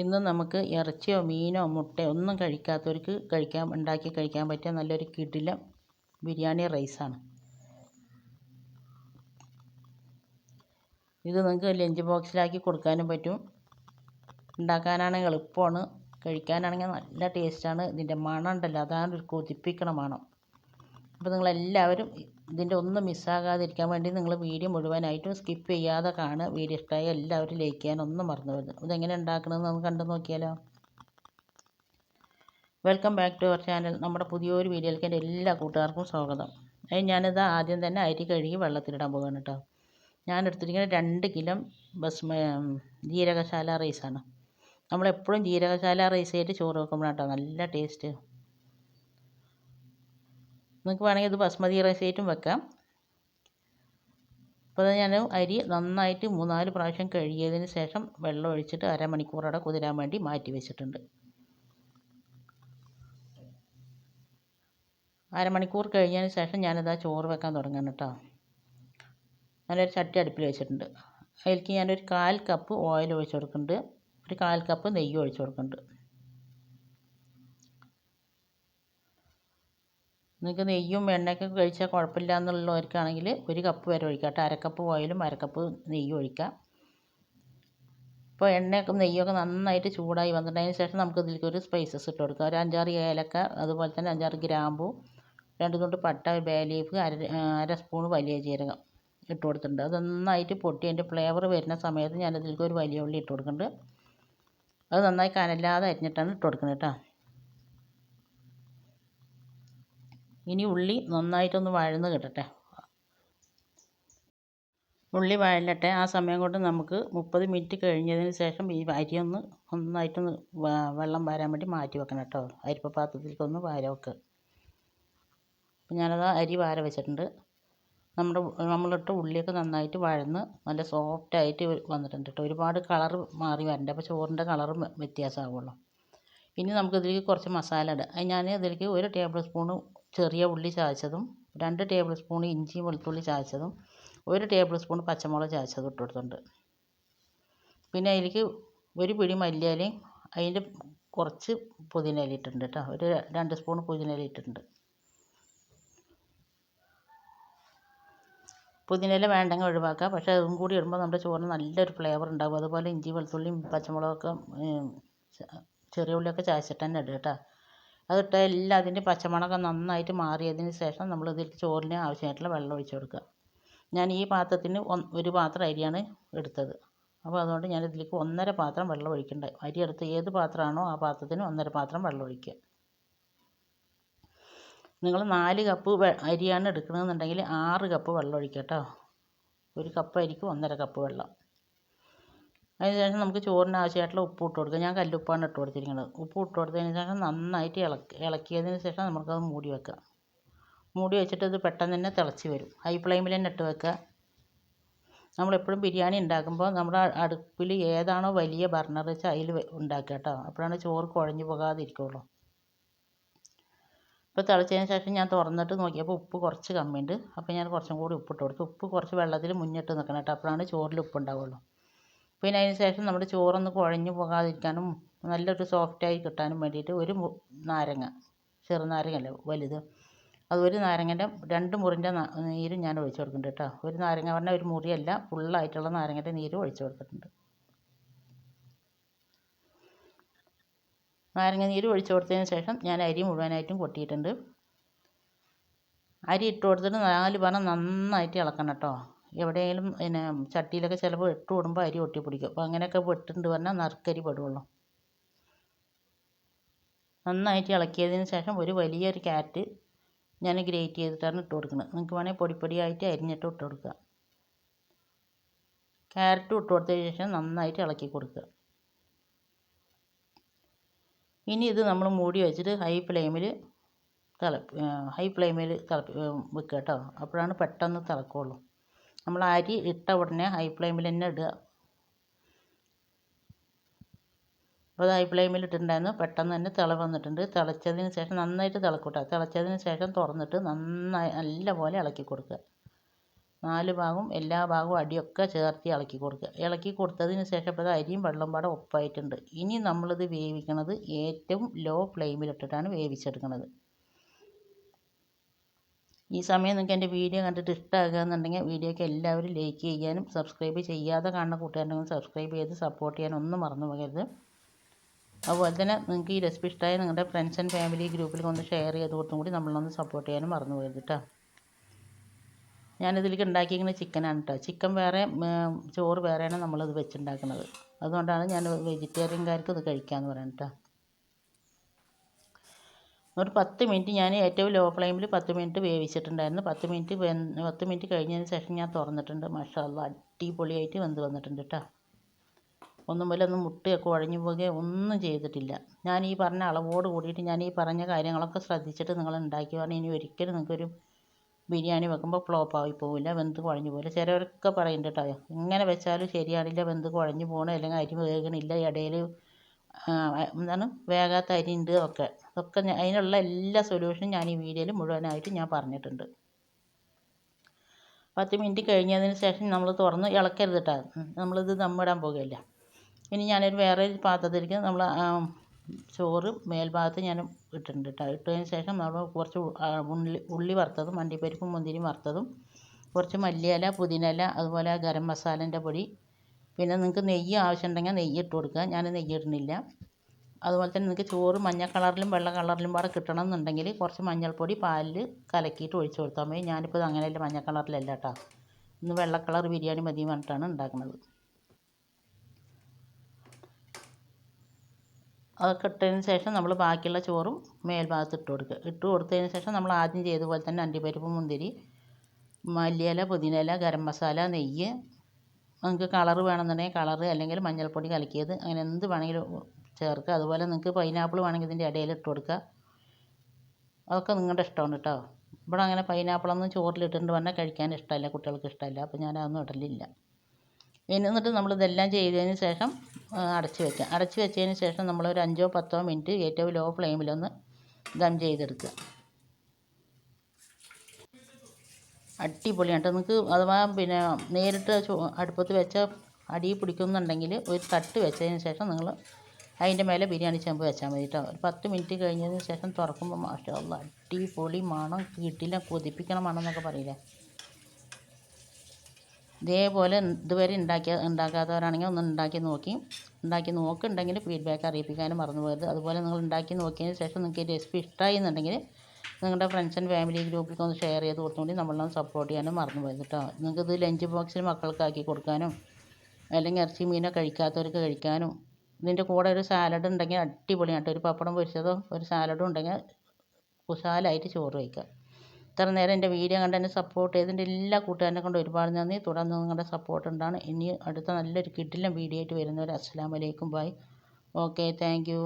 ഇന്ന് നമുക്ക് ഇറച്ചിയോ മീനോ മുട്ടയോ ഒന്നും കഴിക്കാത്തവർക്ക് ഉണ്ടാക്കി കഴിക്കാൻ പറ്റിയ നല്ലൊരു കിടിലൻ ബിരിയാണി റൈസാണ്. ഇത് നിങ്ങൾക്ക് ലഞ്ച് ബോക്സിലാക്കി കൊടുക്കാനും പറ്റും. ഉണ്ടാക്കാനാണെങ്കിൽ എളുപ്പമാണ്, കഴിക്കാനാണെങ്കിൽ നല്ല ടേസ്റ്റാണ്. ഇതിൻ്റെ മണം ഉണ്ടല്ലോ, അതാണ് ഒരു കൊതിപ്പിക്കണ മണം. അപ്പോൾ നിങ്ങളെല്ലാവരും ഇതിൻ്റെ ഒന്നും മിസ്സാകാതിരിക്കാൻ വേണ്ടി നിങ്ങൾ വീഡിയോ മുഴുവനായിട്ടും സ്കിപ്പ് ചെയ്യാതെ കാണുക. വീഡിയോ ഇഷ്ടമായി എല്ലാവരും ലൈക്ക് ചെയ്യാനൊന്നും മറന്നു വരുന്നു. ഇതെങ്ങനെ ഉണ്ടാക്കണമെന്ന് നമുക്ക് കണ്ടു നോക്കിയാലോ. Welcome back to our channel. നമ്മുടെ പുതിയൊരു വീഡിയോയിലേക്ക് എൻ്റെ എല്ലാ കൂട്ടുകാർക്കും സ്വാഗതം. ഞാനിത് ആദ്യം തന്നെ അരി കഴുകി വെള്ളത്തിലിടാൻ പോകുകയാണ് കേട്ടോ. ഞാൻ എടുത്തിരിക്കുന്നത് 2 കിലോ ജീരകശാല റൈസാണ്. നമ്മളെപ്പോഴും ജീരകശാല റൈസ് ആയിട്ട് ചോറ് വെക്കുമ്പോഴാണ് കേട്ടോ നല്ല ടേസ്റ്റ്. നിങ്ങൾക്ക് വേണമെങ്കിൽ ഇത് ബസ്മതി റൈസ് ആയിട്ടും വെക്കാം. അപ്പോൾ ഞാൻ അരി നന്നായിട്ട് 3-4 പ്രാവശ്യം കഴുകിയതിന് ശേഷം വെള്ളം ഒഴിച്ചിട്ട് അരമണിക്കൂറോടെ കുതിരാൻ വേണ്ടി മാറ്റി വെച്ചിട്ടുണ്ട്. അരമണിക്കൂർ കഴിഞ്ഞതിന് ശേഷം ഞാനിതാ ചോറ് വെക്കാൻ തുടങ്ങുകയാണ് കേട്ടോ. നല്ലൊരു ചട്ടി അടുപ്പിൽ വെച്ചിട്ടുണ്ട്. അതിലേക്ക് ഞാനൊരു 1/4 കപ്പ് ഓയിൽ ഒഴിച്ച് കൊടുക്കുന്നുണ്ട്. ഒരു 1/4 കപ്പ് നെയ്യ് ഒഴിച്ച് കൊടുക്കുന്നുണ്ട്. നിങ്ങൾക്ക് നെയ്യും എണ്ണയൊക്കെ കഴിച്ചാൽ കുഴപ്പമില്ല എന്നുള്ളവർക്കാണെങ്കിൽ 1 കപ്പ് വരെ ഒഴിക്കാം കേട്ടോ. 1/2 കപ്പ് ഓയിലും 1/2 കപ്പ് നെയ്യും ഒഴിക്കാം. ഇപ്പോൾ എണ്ണയൊക്കെ നെയ്യൊക്കെ നന്നായിട്ട് ചൂടായി വന്നിട്ട് അതിന് ശേഷം നമുക്ക് ഇതിലേക്ക് ഒരു സ്പൈസസ് ഇട്ട് കൊടുക്കാം. ഒരു 5-6 ഏലക്ക, അതുപോലെ തന്നെ 5-6 ഗ്രാമ്പു, 2 തുണ്ട് പട്ട, ബേ ലീഫ്, അര സ്പൂൺ വലിയ ജീരകം ഇട്ട് കൊടുത്തിട്ടുണ്ട്. അത് നന്നായിട്ട് പൊട്ടി അതിൻ്റെ ഫ്ലേവർ വരുന്ന സമയത്ത് ഞാനതിലേക്ക് ഒരു വലിയ ഉള്ളി ഇട്ട് കൊടുക്കുന്നുണ്ട്. അത് നന്നായി കനല്ലാതെ അരിഞ്ഞിട്ടാണ് ഇട്ട് കൊടുക്കുന്നത് കേട്ടോ. ഇനി ഉള്ളി നന്നായിട്ടൊന്ന് വഴന്ന് കിട്ടട്ടെ. ഉള്ളി വഴലട്ടെ. ആ സമയം കൊണ്ട് നമുക്ക് 30 മിനിറ്റ് കഴിഞ്ഞതിന് ശേഷം ഈ അരിയൊന്ന് നന്നായിട്ടൊന്ന് വെള്ളം വാരാൻ വേണ്ടി മാറ്റി വെക്കണം കേട്ടോ. അരിപ്പ പാത്രത്തിലേക്കൊന്ന് വാര വെക്കുക. അപ്പം ഞാനത് അരി വാര വെച്ചിട്ടുണ്ട്. നമ്മളിട്ട് ഉള്ളിയൊക്കെ നന്നായിട്ട് വഴന്ന് നല്ല സോഫ്റ്റായിട്ട് വന്നിട്ടുണ്ട് കേട്ടോ. ഒരുപാട് കളർ മാറി വരണ്ട, അപ്പോൾ ചോറിൻ്റെ കളറും വ്യത്യാസമാവുള്ളൂ. ഇനി നമുക്കിതിലേക്ക് കുറച്ച് മസാല ഇടാം. ഞാൻ ഇതിലേക്ക് 1 ടേബിൾ സ്പൂണ് ചെറിയ ഉള്ളി ചതച്ചതും, 2 ടേബിൾ സ്പൂൺ ഇഞ്ചി വെളുത്തുള്ളി ചതച്ചതും, 1 ടേബിൾ സ്പൂൺ പച്ചമുളക് ചതച്ചതും ഇട്ട് കൊടുത്തിട്ടുണ്ട്. പിന്നെ അതിലേക്ക് 1 പിടി മല്ലിയിലയും അതിൻ്റെ കുറച്ച് പുതിന ഇല ഇട്ടിട്ടുണ്ട് കേട്ടോ. ഒരു 2 സ്പൂൺ പുതിന ഇല ഇട്ടിട്ടുണ്ട്. പുതിന ഇല വേണ്ടെങ്കിൽ ഒഴിവാക്കുക, പക്ഷേ അതും കൂടി ഇടുമ്പോൾ നമ്മുടെ ചോറിന് നല്ലൊരു ഫ്ലേവർ ഉണ്ടാകും. അതുപോലെ ഇഞ്ചി വെളുത്തുള്ളിയും പച്ചമുളകൊക്കെ ചെറിയ ഉള്ളിയൊക്കെ ചതച്ചിട്ട് തന്നെ ഇടുക കേട്ടോ. അതിട്ട് എല്ലാം അതിൻ്റെ പച്ചമണമൊക്കെ നന്നായിട്ട് മാറിയതിന് ശേഷം നമ്മൾ ഇതിൽ ചോറിന് ആവശ്യമായിട്ടുള്ള വെള്ളം ഒഴിച്ച് കൊടുക്കുക. ഞാൻ ഈ പാത്രത്തിന് 1 പാത്രം അരിയാണ് എടുത്തത്. അപ്പോൾ അതുകൊണ്ട് ഞാൻ ഇതിലേക്ക് 1.5 പാത്രം വെള്ളം ഒഴിക്കേണ്ടത്. അരി എടുത്ത് ഏത് പാത്രമാണോ ആ പാത്രത്തിന് 1.5 പാത്രം വെള്ളം ഒഴിക്കുക. നിങ്ങൾ 4 കപ്പ് അരിയാണ് എടുക്കണമെന്നുണ്ടെങ്കിൽ 6 കപ്പ് വെള്ളം ഒഴിക്കുക കേട്ടോ. 1 കപ്പ് അരിക്ക് 1.5 കപ്പ് വെള്ളം. അതിനുശേഷം നമുക്ക് ചോറിന് ആവശ്യമായിട്ടുള്ള ഉപ്പ് ഇട്ട് കൊടുക്കുക. ഞാൻ കല്ലുപ്പാണ് ഇട്ട് കൊടുത്തിരിക്കുന്നത്. ഉപ്പ് ഇട്ട് കൊടുത്തതിന് ശേഷം നന്നായിട്ട് ഇളക്കിയതിന് ശേഷം നമുക്കത് മൂടി വെക്കാം. മൂടി വെച്ചിട്ട് ഇത് പെട്ടെന്ന് തന്നെ തിളച്ച് വരും. ഹൈ ഫ്ലെയിമിൽ തന്നെ ഇട്ട് വെക്കുക. നമ്മളെപ്പോഴും ബിരിയാണി ഉണ്ടാക്കുമ്പോൾ നമ്മുടെ അടുപ്പിൽ ഏതാണോ വലിയ ബർണർ വെച്ചാൽ അതിൽ ഉണ്ടാക്കുക കേട്ടോ. അപ്പോഴാണ് ചോറ് കുഴഞ്ഞു പോകാതിരിക്കുള്ളൂ. ഇപ്പോൾ തിളച്ചതിന് ശേഷം ഞാൻ തുറന്നിട്ട് നോക്കിയപ്പോൾ ഉപ്പ് കുറച്ച് കമ്മിയുണ്ട്. അപ്പോൾ ഞാൻ കുറച്ചും കൂടി ഉപ്പിട്ട് കൊടുത്തു. ഉപ്പ് കുറച്ച് വെള്ളത്തിൽ മുന്നിട്ട് നിൽക്കണം കേട്ടോ. അപ്പോഴാണ് ചോറിൽ ഉപ്പ് ഉണ്ടാവുള്ളൂ. പിന്നെ അതിന് ശേഷം നമ്മുടെ ചോറൊന്ന് കുഴഞ്ഞു പോകാതിരിക്കാനും നല്ലൊരു സോഫ്റ്റായി കിട്ടാനും വേണ്ടിയിട്ട് 1 നാരങ്ങ, ചെറുനാരങ്ങയല്ല വലുത്, അത് 1 നാരങ്ങൻ്റെ 2 മുറിൻ്റെ നീരും ഞാൻ ഒഴിച്ച് കൊടുക്കുന്നുണ്ട് കേട്ടോ. 1 നാരങ്ങ പറഞ്ഞാൽ 1 മുറിയല്ല, ഫുള്ളായിട്ടുള്ള നാരങ്ങൻ്റെ നീര് ഒഴിച്ച് കൊടുത്തിട്ടുണ്ട്. നാരങ്ങ നീര് ഒഴിച്ച് കൊടുത്തതിന് ശേഷം ഞാൻ അരി മുഴുവനായിട്ടും കൊട്ടിയിട്ടുണ്ട്. അരി ഇട്ട് കൊടുത്തിട്ട് 4 പാനം നന്നായിട്ട് ഇളക്കണം കേട്ടോ. എവിടെയെങ്കിലും പിന്നെ ചട്ടിയിലൊക്കെ ചിലപ്പോൾ ഇട്ട് വിടുമ്പോൾ അരി ഒട്ടിപ്പിടിക്കും. അപ്പോൾ അങ്ങനെയൊക്കെ പെട്ടിട്ടുണ്ട് പറഞ്ഞാൽ നറുക്കരി പെടുള്ളൂ. നന്നായിട്ട് ഇളക്കിയതിന് ശേഷം ഒരു വലിയൊരു ക്യാരറ്റ് ഞാൻ ഗ്രേറ്റ് ചെയ്തിട്ടാണ് ഇട്ട് കൊടുക്കുന്നത്. നിങ്ങൾക്ക് വേണമെങ്കിൽ പൊടിപ്പൊടിയായിട്ട് അരിഞ്ഞിട്ട് ഇട്ട് കൊടുക്കുക. ക്യാരറ്റും ഇട്ട് കൊടുത്തതിന് ശേഷം നന്നായിട്ട് ഇളക്കി കൊടുക്കുക. ഇനി ഇത് നമ്മൾ മൂടി വെച്ചിട്ട് ഹൈ ഫ്ലെയിമിൽ വെക്കുക കേട്ടോ. അപ്പോഴാണ് പെട്ടെന്ന് തിളക്കുള്ളൂ. നമ്മൾ അരി ഇട്ട ഉടനെ ഹൈ ഫ്ലെയിമിൽ തന്നെ ഇടുക. അപ്പോൾ ഹൈ ഫ്ലെയിമിൽ ഇട്ടിട്ടുണ്ടായിരുന്നു. പെട്ടെന്ന് തന്നെ തിള വന്നിട്ടുണ്ട്. തിളച്ചതിന് ശേഷം നന്നായിട്ട് തിളക്കൂട്ടോ. തിളച്ചതിന് ശേഷം തുറന്നിട്ട് നല്ലപോലെ ഇളക്കി കൊടുക്കുക. 4 ഭാഗവും എല്ലാ ഭാഗവും അടിയൊക്കെ ചേർത്ത് ഇളക്കി കൊടുക്കുക. ഇളക്കി കൊടുത്തതിന് ശേഷം ഇപ്പോൾ അരിയും വെള്ളം പാടെ ഒപ്പായിട്ടുണ്ട്. ഇനി നമ്മളിത് വേവിക്കണത് ഏറ്റവും ലോ ഫ്ലെയിമിലിട്ടിട്ടാണ് വേവിച്ചെടുക്കുന്നത്. ഈ സമയം നിങ്ങൾക്ക് എൻ്റെ വീഡിയോ കണ്ടിട്ട് ഇഷ്ടമാകുക എന്നുണ്ടെങ്കിൽ വീഡിയോയ്ക്ക് എല്ലാവരും ലൈക്ക് ചെയ്യാനും സബ്സ്ക്രൈബ് ചെയ്യാതെ കാണുന്ന കൂട്ടുകാരുണ്ടെങ്കിൽ സബ്സ്ക്രൈബ് ചെയ്ത് സപ്പോർട്ട് ചെയ്യാനും ഒന്നും മറന്നു പോകരുത്. അതുപോലെ തന്നെ നിങ്ങൾക്ക് ഈ റെസിപ്പി ഇഷ്ടമായ നിങ്ങളുടെ ഫ്രണ്ട്സ് ആൻഡ് ഫാമിലി ഗ്രൂപ്പിൽ ഒന്ന് ഷെയർ ചെയ്ത് കൊടുത്തും കൂടി നമ്മളൊന്ന് സപ്പോർട്ട് ചെയ്യാനും മറന്നു പോകരുത് കേട്ടോ. ഞാനിതിലേക്ക് ഉണ്ടാക്കിയിരിക്കുന്നത് ചിക്കനാണ് കേട്ടോ. ചിക്കൻ വേറെ ചോറ് വേറെയാണ് നമ്മളിത് വെച്ചുണ്ടാക്കുന്നത്. അതുകൊണ്ടാണ് ഞാൻ വെജിറ്റേറിയൻകാർക്ക് ഇത് കഴിക്കാമെന്ന് പറയുന്നത് കേട്ടോ. ഒരു 10 മിനിറ്റ് ഞാൻ ഏറ്റവും ലോ ഫ്ലെയിമിൽ 10 മിനിറ്റ് വേവിച്ചിട്ടുണ്ടായിരുന്നു. 10 മിനിറ്റ് കഴിഞ്ഞതിന് ശേഷം ഞാൻ തുറന്നിട്ടുണ്ട്. മാഷാ അല്ലാഹ് അടിപൊളിയായിട്ട് വെന്ത് വന്നിട്ടുണ്ട് കേട്ടോ. ഒന്നും പോലെ ഒന്നും മുട്ടയൊക്കെ ഉടഞ്ഞു പോകുകയോ ഒന്നും ചെയ്തിട്ടില്ല. ഞാൻ ഈ പറഞ്ഞ അളവോട് കൂടിയിട്ട് ഞാൻ ഈ പറഞ്ഞ കാര്യങ്ങളൊക്കെ ശ്രദ്ധിച്ചിട്ട് നിങ്ങൾ ഉണ്ടാക്കി പറഞ്ഞാൽ ഇനി ഒരിക്കലും നിങ്ങൾക്കൊരു ബിരിയാണി വെക്കുമ്പോൾ ഫ്ലോപ്പായി പോവില്ല, വെന്ത് കുഴഞ്ഞു പോവില്ല. ചിലവരൊക്കെ പറയുന്നുണ്ട് കേട്ടോ, ഇങ്ങനെ വെച്ചാലും ശരിയാണില്ല, വെന്ത് കുഴഞ്ഞു പോകണം, അല്ലെങ്കിൽ അരി വേകണില്ല, ഇടയിൽ വേകാത്ത അരി ഉണ്ട് ഒക്കെ. അതൊക്കെ അതിനുള്ള എല്ലാ സൊല്യൂഷനും ഞാൻ ഈ വീഡിയോയിൽ മുഴുവനായിട്ട് ഞാൻ പറഞ്ഞിട്ടുണ്ട്. 10 മിനിറ്റ് കഴിഞ്ഞതിന് ശേഷം നമ്മൾ തുറന്ന് ഇളക്കരുത് കേട്ടോ. നമ്മളിത് ദമ്മിടാൻ പോകുകയല്ല. ഇനി ഞാനൊരു വേറെ പാത്രത്തിലേക്ക് നമ്മൾ ചോറ് മേൽഭാഗത്ത് ഞാൻ ഇട്ടിട്ടുണ്ട് കേട്ടോ. ഇട്ടതിന് ശേഷം നമ്മൾ കുറച്ച് ഉള്ളി വറുത്തതും അണ്ടിപ്പരിപ്പും മുന്തിരി വറുത്തതും കുറച്ച് മല്ലിയില പുതിനയില അതുപോലെ ഗരം മസാലേൻ്റെ പൊടി, പിന്നെ നിങ്ങൾക്ക് നെയ്യ് ആവശ്യമുണ്ടെങ്കിൽ നെയ്യ് ഇട്ട് കൊടുക്കുക. ഞാൻ നെയ്യ് ഇടുന്നില്ല. അതുപോലെ തന്നെ നിങ്ങൾക്ക് ചോറ് മഞ്ഞ കളറിലും വെള്ള കളറിലും പാടെ കിട്ടണം എന്നുണ്ടെങ്കിൽ കുറച്ച് മഞ്ഞൾപ്പൊടി പാലിൽ കലക്കിയിട്ട് ഒഴിച്ച് കൊടുത്താൽ മതി. ഞാനിപ്പോൾ അങ്ങനെയല്ല, മഞ്ഞ കളറിലല്ല കേട്ടോ, ഇന്ന് വെള്ള കളർ ബിരിയാണി മതി പറഞ്ഞിട്ടാണ് ഉണ്ടാക്കുന്നത്. അതൊക്കെ ഇട്ടതിന് ശേഷം നമ്മൾ ബാക്കിയുള്ള ചോറും മേൽഭാഗത്ത് ഇട്ട് കൊടുക്കുക. ഇട്ട് കൊടുത്തതിന് ശേഷം നമ്മൾ ആദ്യം ചെയ്ത പോലെ തന്നെ അണ്ടിപ്പരിപ്പ് മുന്തിരി മല്ലിയില പുതിനയില ഗരം മസാല നെയ്യ്, നിങ്ങൾക്ക് കളറ് വേണമെന്നുണ്ടെങ്കിൽ കളറ്, അല്ലെങ്കിൽ മഞ്ഞൾപ്പൊടി കലക്കിയത്, അങ്ങനെ എന്ത് വേണമെങ്കിലും ചേർക്കുക. അതുപോലെ നിങ്ങൾക്ക് പൈനാപ്പിൾ വേണമെങ്കിൽ ഇതിൻ്റെ ഇടയിൽ ഇട്ട് കൊടുക്കുക. അതൊക്കെ നിങ്ങളുടെ ഇഷ്ടമാണ് കേട്ടോ. ഇവിടെ അങ്ങനെ പൈനാപ്പിളൊന്നും ചോറിലിട്ടിട്ട് പറഞ്ഞാൽ കഴിക്കാൻ ഇഷ്ടമല്ല, കുട്ടികൾക്ക് ഇഷ്ടമല്ല, അപ്പോൾ ഞാൻ അതൊന്നും ഇടലില്ല. എന്നിട്ട് നമ്മളിതെല്ലാം ചെയ്തതിന് ശേഷം അടച്ച് വയ്ക്കുക. അടച്ച് വെച്ചതിന് ശേഷം നമ്മളൊരു 5-10 മിനിറ്റ് ഏറ്റവും ലോ ഫ്ലെയിമിലൊന്ന് ദം ചെയ്തെടുക്കുക. അടിപൊളിയാണ്. നിങ്ങൾക്ക് അഥവാ പിന്നെ നേരിട്ട് അടുപ്പത്ത് വെച്ച അടി പിടിക്കുന്നുണ്ടെങ്കിൽ ഒരു തട്ട് വെച്ചതിന് ശേഷം നിങ്ങൾ അതിൻ്റെ മേലെ ബിരിയാണി ചെമ്പ് വെച്ചാൽ മതി കേട്ടോ. ഒരു 10 മിനിറ്റ് കഴിഞ്ഞതിന് ശേഷം തുറക്കുമ്പോൾ മാഷാ അല്ലാഹ് അടിപൊളി മണം, കിട്ടില്ല കൊതിപ്പിക്കണ മണം എന്നൊക്കെ പറയില്ലേ, ഇതേപോലെ ഇതുവരെ ഉണ്ടാക്കാത്തവരാണെങ്കിൽ ഒന്ന് ഉണ്ടാക്കി നോക്കുന്നുണ്ടെങ്കിൽ ഫീഡ്ബാക്ക് അറിയിപ്പിക്കാനും മറന്നു പോകരുത്. അതുപോലെ നിങ്ങൾ ഉണ്ടാക്കി നോക്കിയതിന് ശേഷം നിങ്ങൾക്ക് ഈ റെസിപ്പി ഇഷ്ടമായി എന്നുണ്ടെങ്കിൽ നിങ്ങളുടെ ഫ്രണ്ട്സ് ആൻഡ് ഫാമിലി ഗ്രൂപ്പിലേക്ക് ഒന്ന് ഷെയർ ചെയ്ത് കൊടുത്തുകൊണ്ട് നമ്മളൊന്ന് സപ്പോർട്ട് ചെയ്യാനും മറന്നു പോകരുത് കേട്ടോ. നിങ്ങൾക്കിത് ലഞ്ച് ബോക്സിൽ മക്കൾക്കാക്കി കൊടുക്കാനും, അല്ലെങ്കിൽ ഇറച്ചി മീനോ കഴിക്കാത്തവർക്ക് കഴിക്കാനും, ഇതിൻ്റെ കൂടെ ഒരു സാലഡ് ഉണ്ടെങ്കിൽ അടിപൊളിയാണ് കേട്ടോ. ഒരു പപ്പടം പൊരിച്ചതോ ഒരു സാലഡും ഉണ്ടെങ്കിൽ കുശാലായിട്ട് ചോറ് കഴിക്കുക. ഇത്ര നേരം എൻ്റെ വീഡിയോ കണ്ട് എന്നെ സപ്പോർട്ട് ചെയ്തതിൻ്റെ എല്ലാ കൂട്ടുകാരനെ കൊണ്ട് ഒരുപാട് നന്ദി. തുടർന്ന് നിങ്ങളുടെ സപ്പോർട്ട് ഉണ്ടാണ്. ഇനി അടുത്ത നല്ലൊരു കിടിലൻ വീഡിയോ ആയിട്ട് വരുന്നവരെ അസ്സലാമു അലൈക്കും, ബൈ. Okay, thank you.